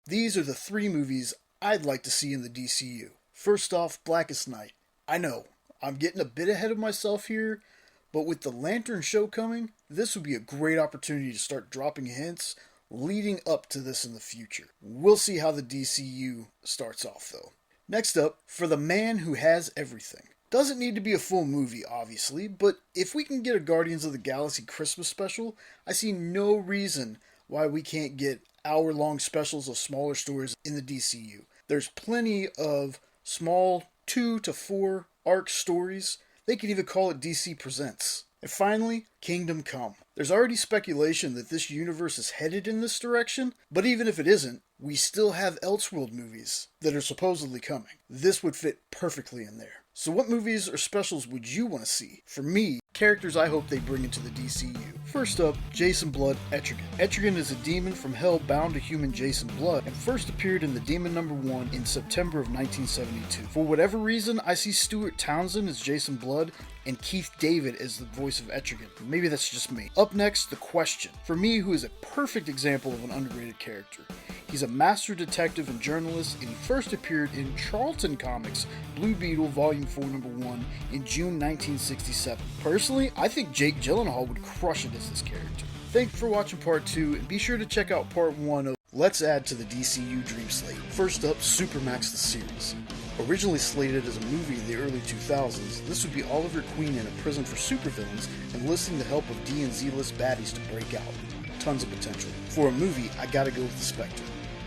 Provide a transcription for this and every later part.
These are the 3 movies I'd like to see in the DCU. First off, Blackest Night. I know, I'm getting a bit ahead of myself here, but with the Lantern show coming, this would be a great opportunity to start dropping hints leading up to this in the future. We'll see how the DCU starts off though. Next up, For the Man Who Has Everything. Doesn't need to be a full movie, obviously, but if we can get a Guardians of the Galaxy Christmas special, I see no reason why we can't get hour-long specials of smaller stories in the DCU. There's plenty of small 2 to 4 arc stories. They could even call it DC Presents. And finally, Kingdom Come. There's already speculation that this universe is headed in this direction, but even if it isn't, we still have Elseworld movies that are supposedly coming. This would fit perfectly in there. So what movies or specials would you want to see? For me, characters I hope they bring into the DCU. First up, Jason Blood Etrigan. Etrigan is a demon from hell bound to human Jason Blood and first appeared in The Demon #1 in September of 1972. For whatever reason, I see Stuart Townsend as Jason Blood and Keith David as the voice of Etrigan. Maybe that's just me. Up next, The Question. For me, who is a perfect example of an underrated character. He's a master detective and journalist, and he first appeared in Charlton Comics' Blue Beetle Volume 4 #1 in June 1967. Personally, I think Jake Gyllenhaal would crush it as this character. Thanks for watching part 2, and be sure to check out part 1 of Let's Add to the DCU Dream Slate. First up, Supermax the Series. Originally slated as a movie in the early 2000s, this would be Oliver Queen in a prison for supervillains enlisting the help of D and Z-list baddies to break out. Tons of potential. For a movie, I gotta go with the Spectre.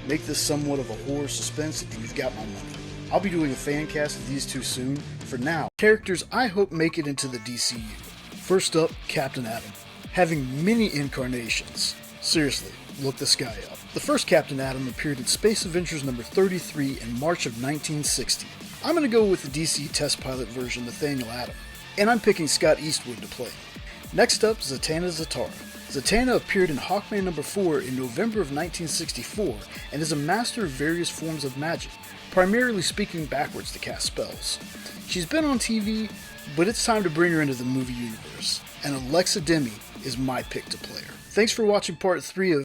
Make this somewhat of a horror suspense and you've got my money. I'll be doing a fan cast of these 2 soon. For now, characters I hope make it into the DCU. First up, Captain Atom. Having many incarnations. Seriously, look this guy up. The first Captain Atom appeared in Space Adventures number 33 in March of 1960. I'm going to go with the DC test pilot version, Nathaniel Atom, and I'm picking Scott Eastwood to play. Next up, Zatanna Zatara. Zatanna appeared in Hawkman number 4 in November of 1964 and is a master of various forms of magic, primarily speaking backwards to cast spells. She's been on TV, but it's time to bring her into the movie universe, and Alexa Demi is my pick to play her. Thanks for watching part 3 of